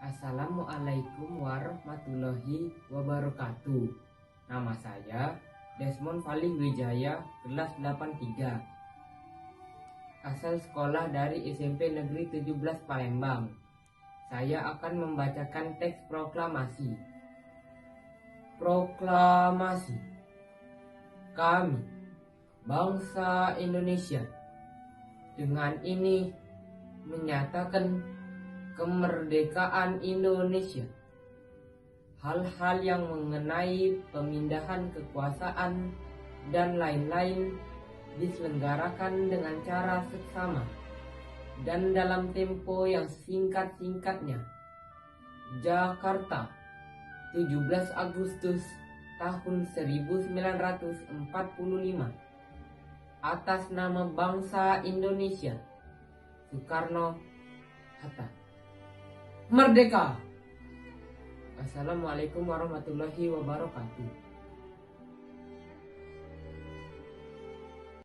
Assalamualaikum warahmatullahi wabarakatuh. Nama saya Desmond Fali Wijaya, kelas 83. Asal sekolah dari SMP Negeri 17 Palembang. Saya akan membacakan teks proklamasi. Proklamasi. Kami, bangsa Indonesia, dengan ini menyatakan kemerdekaan Indonesia. Hal-hal yang mengenai pemindahan kekuasaan dan lain-lain diselenggarakan dengan cara seksama dan dalam tempo yang singkat-singkatnya. Jakarta, 17 Agustus tahun 1945. Atas nama bangsa Indonesia. Soekarno-Hatta. Merdeka. Assalamualaikum warahmatullahi wabarakatuh.